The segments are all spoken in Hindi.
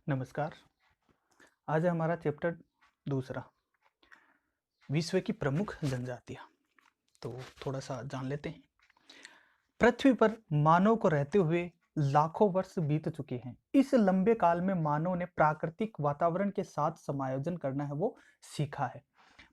नमस्कार। आज है हमारा चैप्टर दूसरा, विश्व की प्रमुख जनजातियाँ। तो थोड़ा सा जान लेते हैं। पृथ्वी पर मानव को रहते हुए लाखों वर्ष बीत चुके हैं। इस लंबे काल में मानव ने प्राकृतिक वातावरण के साथ समायोजन करना है वो सीखा है।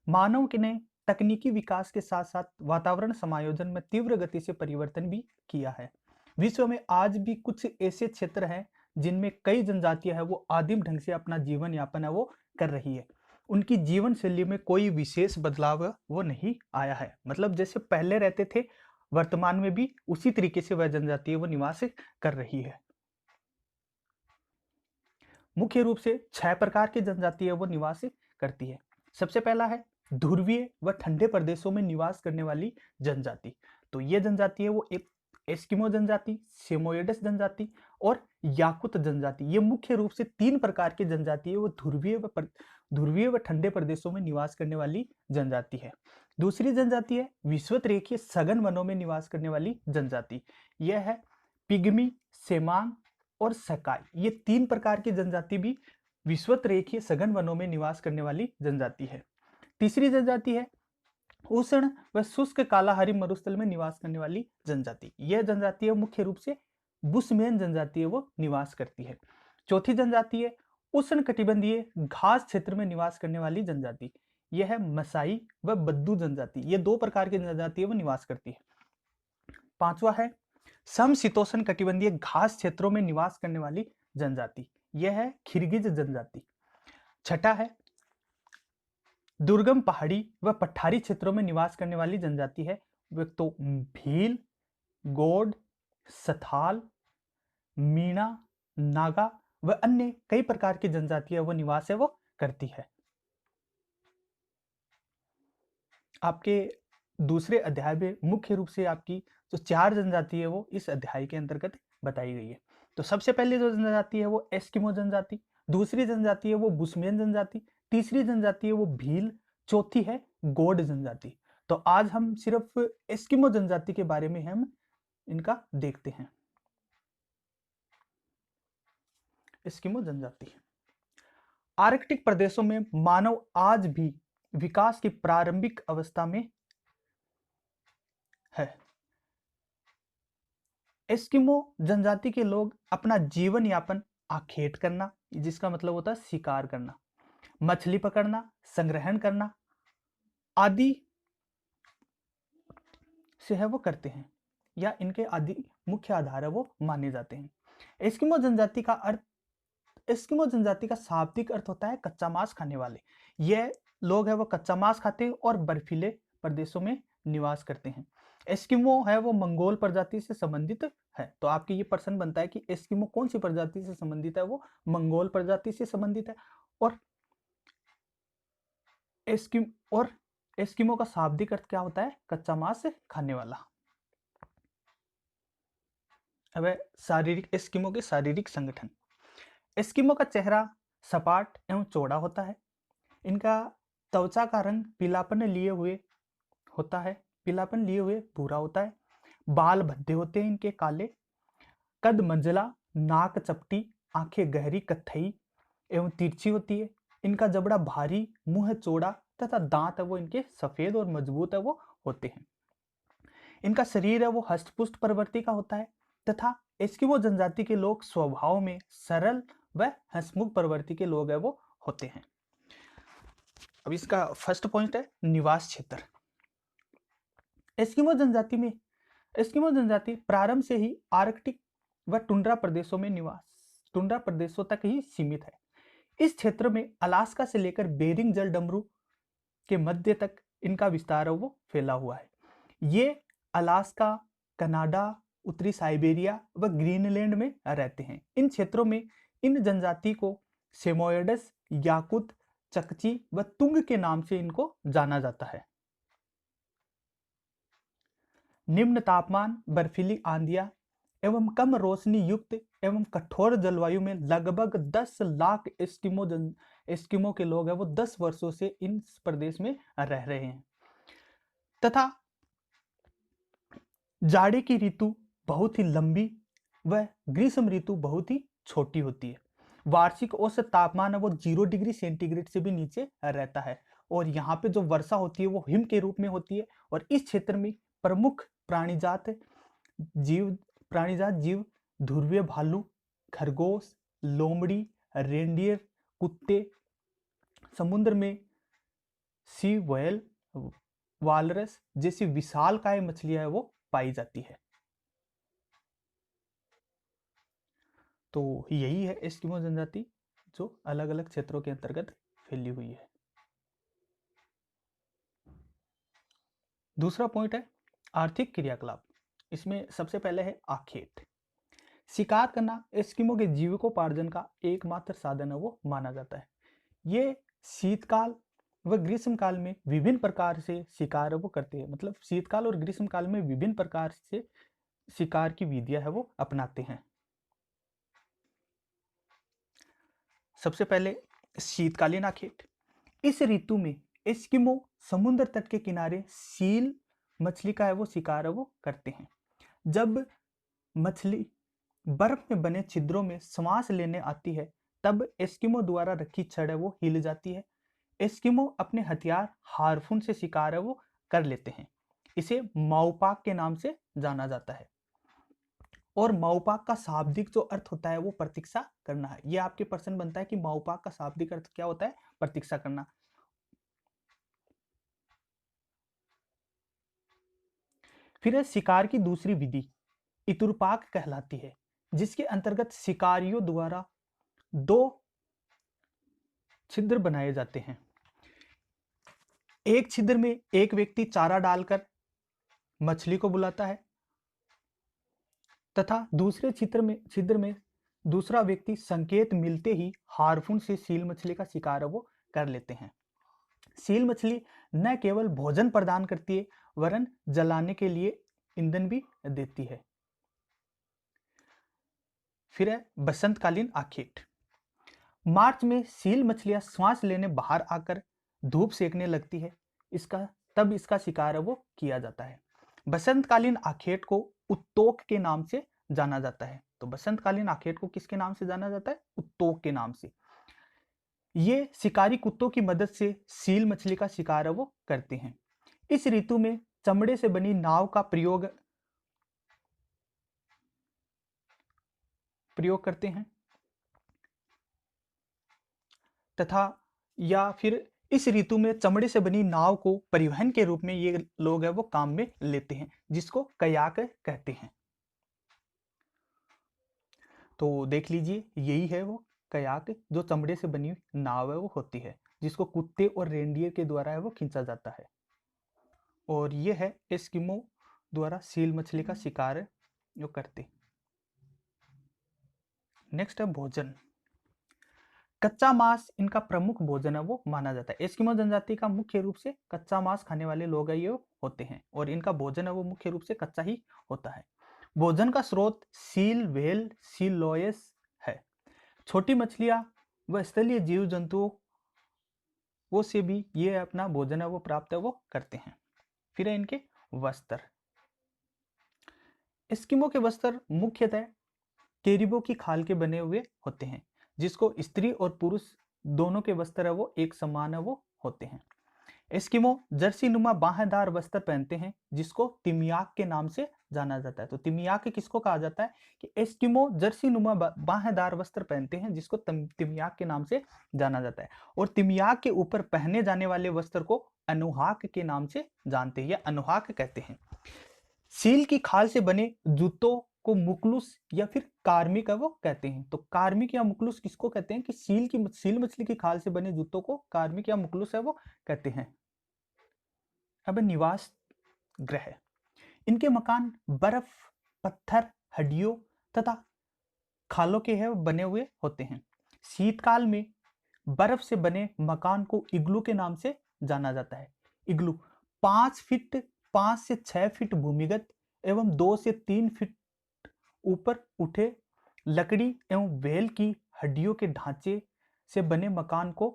मानव के ने तकनीकी विकास के साथ साथ वातावरण समायोजन में तीव्र गति से परिवर्तन भी किया है। विश्व में आज भी कुछ ऐसे क्षेत्र हैं जिनमें कई जनजातियां हैं वो आदिम ढंग से अपना जीवन यापन है वो कर रही है। उनकी जीवन शैली में कोई विशेष बदलाव वो नहीं आया है, मतलब जैसे पहले रहते थे वर्तमान में भी उसी तरीके से वह जनजाति है वो निवास कर रही है। मुख्य रूप से 6 प्रकार की जनजाति है वो निवास करती है। सबसे पहला है ध्रुवीय व ठंडे प्रदेशों में निवास करने वाली जनजाति। तो ये जनजाति है वो एक एस्किमो जनजाति, सेमोयडस जनजाति और याकुत जनजाति। ये मुख्य रूप से 3 प्रकार की जनजाति है वो ध्रुवीय व ठंडे प्रदेशों में निवास करने वाली जनजाति है। दूसरी जनजाति है विषुवत रेखीय सघन वनों में निवास करने वाली जनजाति। यह है पिग्मी, सेमांग और सकाई। ये 3 प्रकार की जनजाति भी विषुवत रेखीय सघन वनों में निवास करने वाली जनजाति है। तीसरी जनजाति है उष्ण व शुष्क कालाहारी मरुस्थल में निवास करने वाली जनजाति। यह जनजाति है मुख्य रूप से बुशमैन जनजाति है वो निवास करती है। चौथी जनजाति है उष्ण कटिबंधीय घास क्षेत्र में निवास करने वाली जनजाति। यह है मसाई व बद्दू जनजाति। ये 2 प्रकार की जनजाति है वो निवास करती है। पांचवा है समशीतोष्ण कटिबंधीय घास क्षेत्रों में निवास करने वाली जनजाति। यह है खिरगिज जनजाति। छठा है दुर्गम पहाड़ी व पठारी क्षेत्रों में निवास करने वाली जनजाति है तो भील, गोड, सथाल, मीणा, नागा व अन्य कई प्रकार की जनजातियां वो निवास है वो करती है। आपके दूसरे अध्याय में मुख्य रूप से आपकी जो 4 जनजाति है वो इस अध्याय के अंतर्गत बताई गई है। तो सबसे पहले जो जनजाति है वो एस्किमो जनजाति, दूसरी जनजाति है वो बुशमैन जनजाति, तीसरी जनजाति है वो भील, चौथी है गोड जनजाति। तो आज हम सिर्फ एस्किमो जनजाति के बारे में हम इनका देखते हैं। एस्किमो जनजाति आर्कटिक प्रदेशों में मानव आज भी विकास की प्रारंभिक अवस्था में है। एस्किमो जनजाति के लोग अपना जीवन यापन आखेट करना, जिसका मतलब होता है शिकार करना, मछली पकड़ना, संग्रहण करना आदि से है वो करते हैं, या इनके आदि मुख्य आधार है वो माने जाते हैं। एस्किमो जनजाति का शाब्दिक अर्थ होता है कच्चा मांस खाने वाले। ये लोग है वो कच्चा मांस खाते हैं और बर्फीले प्रदेशों में निवास करते हैं। एस्किमो है वो मंगोल प्रजाति से संबंधित है। तो आपके ये प्रश्न बनता है कि एस्किमो कौन सी प्रजाति से संबंधित है? वो मंगोल प्रजाति से संबंधित है। और एस्किमो का शाब्दिक अर्थ क्या होता है? कच्चा मांस खाने वाला। अब शारीरिक एस्किमो के शारीरिक संगठन। एस्किमो का चेहरा सपाट एवं चौड़ा होता है। इनका त्वचा का रंग पीलापन लिए हुए भूरा होता है। बाल भद्दे होते हैं इनके काले। कद मंझला, नाक चपटी, आंखें गहरी कत्थई एवं तिरछी होती है। इनका जबड़ा भारी, मुंह चौड़ा तथा दांत है वो इनके सफेद और मजबूत है वो होते हैं। इनका शरीर है वो हष्टपुष्ट प्रवृत्ति का होता है तथा एस्किमो जनजाति के लोग स्वभाव में सरल व हंसमुख प्रवृत्ति के लोग है वो होते हैं। अब इसका फर्स्ट पॉइंट है निवास क्षेत्र। एस्किमो जनजाति प्रारंभ से ही आर्कटिक व टुंड्रा प्रदेशों तक ही सीमित है। इस क्षेत्र में अलास्का से लेकर बेरिंग जल डमरू के मध्य तक इनका विस्तार है वो फैला हुआ है। ये अलास्का, कनाडा, उत्तरी साइबेरिया व ग्रीनलैंड में रहते हैं। इन क्षेत्रों में इन जनजाति को सेमोयडस, याकुत, चकची व तुंग के नाम से इनको जाना जाता है। निम्न तापमान, बर्फीली आंधियां एवं कम रोशनी युक्त एवं कठोर जलवायु में लगभग 10 लाख एस्किमो के लोग हैं वो 10 वर्षों से इस प्रदेश में रह रहे हैं तथा जाड़े की ऋतु बहुत ही लंबी व ग्रीष्म ऋतु बहुत ही छोटी होती है। वार्षिक औसत तापमान है वो 0 डिग्री सेंटीग्रेड से भी नीचे रहता है। और यहाँ पे जो वर्षा होती है वो हिम के रूप में होती है। और इस क्षेत्र में प्रमुख जीव प्राणीजात जीव ध्रुवीय भालू, खरगोश, लोमड़ी, रेंडियर, कुत्ते, समुद्र में सी व्हेल, वालरस जैसी विशालकाय मछलियां है वो पाई जाती है। तो यही है एस्किमो जनजाति जो अलग अलग क्षेत्रों के अंतर्गत फैली हुई है। दूसरा पॉइंट है आर्थिक क्रियाकलाप। इसमें सबसे पहले है आखेट। शिकार करना एस्किमो के जीविकोपार्जन का एकमात्र साधन है वो माना जाता है। ये शीतकाल व ग्रीष्म काल में विभिन्न प्रकार से शिकार वो करते हैं। मतलब शीतकाल और ग्रीष्म काल में विभिन्न प्रकार से शिकार की विधियां है वो अपनाते हैं। सबसे पहले शीतकालीन आखेट। इस ऋतु में एस्किमो समुद्र तट के किनारे सील मछली का है वो शिकार है वो करते हैं। जब मछली बर्फ में बने छिद्रों में सांस लेने आती है तब एस्किमो द्वारा रखी छड़ है वो हिल जाती है। एस्किमो अपने हथियार हार्पून से शिकार है वो कर लेते हैं। इसे माउपाक के नाम से जाना जाता है। और माउपाक का शाब्दिक जो अर्थ होता है वो प्रतीक्षा करना है। ये आपके प्रश्न बनता है कि माउपाक का शाब्दिक अर्थ क्या होता है? प्रतीक्षा करना। फिर है शिकार की दूसरी विधि इतुरपाक कहलाती है, जिसके अंतर्गत शिकारियों द्वारा दो छिद्र बनाए जाते हैं। एक छिद्र में एक व्यक्ति चारा डालकर मछली को बुलाता है तथा दूसरे छिद्र में दूसरा व्यक्ति संकेत मिलते ही हार्पून से सील मछली का शिकार वो कर लेते हैं। सील मछली न केवल भोजन प्रदान करती है वरन जलाने के लिए ईंधन भी देती है। फिर है बसंतकालीन आखेट। मार्च में सील मछलियां श्वास लेने बाहर आकर धूप सेकने लगती है। तब इसका शिकार वो किया जाता है। बसंतकालीन आखेट को उत्तोक के नाम से जाना जाता है। तो बसंतकालीन आखेट को किसके नाम से जाना जाता है? उत्तोक के नाम से। ये शिकारी कुत्तों की मदद से सील मछली का शिकार वो करते हैं। इस ऋतु में चमड़े से बनी नाव का प्रयोग करते हैं तथा या फिर इस ऋतु में चमड़े से बनी नाव को परिवहन के रूप में ये लोग है वो काम में लेते हैं, जिसको कयाक कहते हैं। तो देख लीजिए यही है वो कयाक जो चमड़े से बनी नाव है वो होती है, जिसको कुत्ते और रेंडियर के द्वारा है वो खींचा जाता है। और ये है एस्किमो द्वारा सील मछली का शिकार जो करते। नेक्स्ट है भोजन। कच्चा मांस इनका प्रमुख भोजन है वो माना जाता है। एस्किमो जनजाति का मुख्य रूप से कच्चा मांस खाने वाले लोग ये होते हैं और इनका भोजन है वो मुख्य रूप से कच्चा ही होता है। भोजन का स्रोत सील, व्हेल, सील लॉयस है। छोटी मछलियां व स्थलीय जीव जंतुओं वो से भी ये अपना भोजन है वो प्राप्त है वो करते हैं। फिर है इनके वस्त्र। एस्किमो के वस्त्र मुख्यतः कैरिबो की खाल के बने हुए होते हैं, जिसको स्त्री और पुरुष दोनों के वस्त्र है वो एक समान है वो होते हैं। एस्किमो जर्सी नुमा बाहेदार वस्त्र पहनते हैं, जिसको तिमियाक के नाम से जाना जाता है। तो तिमियाक किसको कहा जाता है? कि एस्किमो जर्सी नुमा बाहेदार वस्त्र पहनते हैं, जिसको तिमियाक के नाम से जाना जाता है। और तिमियाक के ऊपर पहने जाने वाले वस्त्र को अनुहाक के नाम से जानते हैं या अनुहाक कहते हैं। सील की खाल से बने जूतों को मुकलुस या फिर कार्मिक है वो कहते हैं। तो कार्मिक या मुकलुस किसको कहते हैं? कि सील मछली की खाल से बने जूतों को कार्मिक या मुकलुस है वो कहते हैं। अब निवास गृह। इनके मकान बर्फ, पत्थर, हड्डियों तथा खालों के है बने हुए होते हैं। शीतकाल में बर्फ से बने मकान को इग्लू के नाम से जाना जाता है। इग्लू 5 से 6 फीट भूमिगत एवं 2 से 3 फीट ऊपर उठे लकड़ी एवं व्हेल की हड्डियों के ढांचे से बने मकान को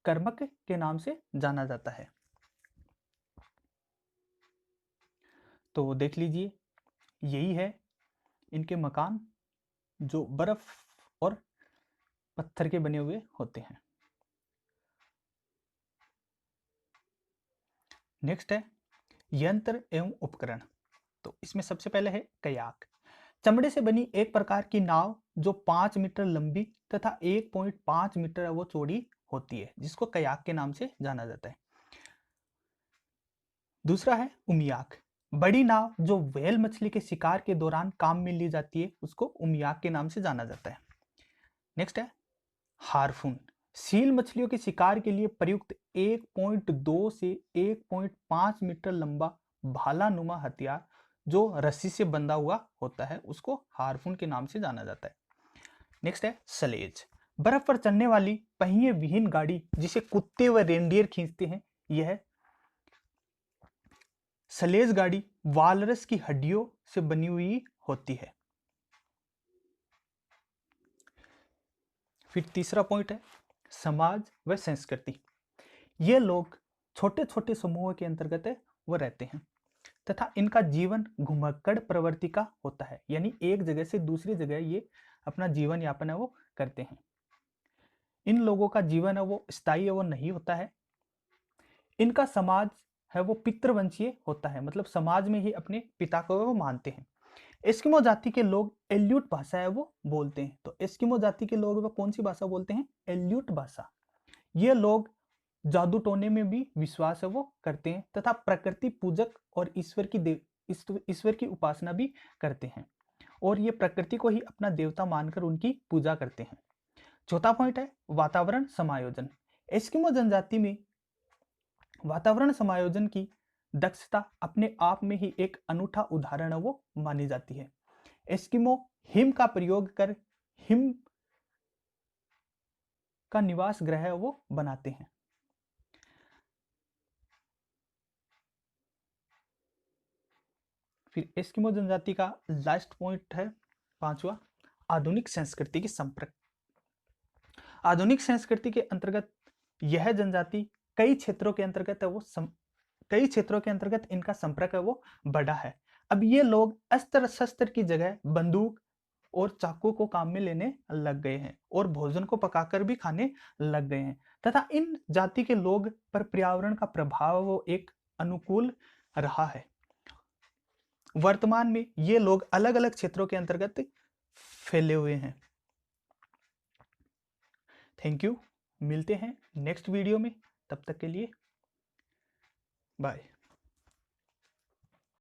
कर्मक के नाम से जाना जाता है। तो देख लीजिए यही है इनके मकान जो बर्फ और पत्थर के बने हुए होते हैं। नेक्स्ट है यंत्र एवं उपकरण। तो इसमें सबसे पहले है कयाक, चमड़े से बनी एक प्रकार की नाव जो 5 मीटर लंबी तथा 1.5 मीटर वो चौड़ी होती है, जिसको कयाक के नाम से जाना जाता है। दूसरा है उमियाक, बड़ी नाव जो व्हेल मछली के शिकार के दौरान काम में ली जाती है, उसको उमियाक के नाम से जाना जाता है। नेक्स्ट है हार्पून, सील मछलियों के शिकार के लिए प्रयुक्त 1.2 से 1.5 मीटर लंबा भालानुमा हथियार जो रस्सी से बंधा हुआ होता है, उसको हार्पून के नाम से जाना जाता है। नेक्स्ट है सलेज, बर्फ पर चलने वाली पहिए विहीन गाड़ी जिसे कुत्ते व रेंडियर खींचते हैं, यह सलेज गाड़ी वालरस की हड्डियों से बनी हुई होती है। फिर तीसरा पॉइंट है समाज व संस्कृति। ये लोग छोटे छोटे समूहों के अंतर्गत वो रहते हैं तथा इनका जीवन घुमक्कड़ प्रवृत्ति का होता है, यानी एक जगह से दूसरी जगह ये अपना जीवन यापन है वो करते हैं। इन लोगों का जीवन है वो स्थायी है वो नहीं होता है। इनका समाज है वो पितृवंशीय होता है, मतलब समाज में ही अपने पिता को वो मानते हैं। एस्किमो जाति के लोग एल्यूट भाषा है वो बोलते हैं। तो एस्किमो जाति के लोग वो कौन सी भाषा बोलते हैं? एल्यूट भाषा। ये लोग जादू टोने में भी विश्वास है वो करते हैं तथा प्रकृति पूजक और ईश्वर की उपासना भी करते हैं, और ये प्रकृति को ही अपना देवता मानकर उनकी पूजा करते हैं। चौथा पॉइंट है वातावरण समायोजन। एस्किमो जनजाति में वातावरण समायोजन की दक्षता अपने आप में ही एक अनूठा उदाहरण है वो मानी जाती है। एस्किमो हिम का प्रयोग कर हिम का निवास गृह वो बनाते हैं। फिर एस्किमो जनजाति का लास्ट पॉइंट है पांचवा, आधुनिक संस्कृति की संपर्क। आधुनिक संस्कृति के अंतर्गत यह जनजाति कई क्षेत्रों के अंतर्गत है वो कई क्षेत्रों के अंतर्गत इनका संपर्क है वो बढ़ा है। अब ये लोग अस्त्र शस्त्र की जगह बंदूक और चाकू को काम में लेने लग गए हैं और भोजन को पकाकर भी खाने लग गए हैं तथा इन जाति के लोग पर पर्यावरण का प्रभाव वो एक अनुकूल रहा है। वर्तमान में ये लोग अलग अलग क्षेत्रों के अंतर्गत फैले हुए हैं। थैंक यू, मिलते हैं नेक्स्ट वीडियो में, तब तक के लिए बाय।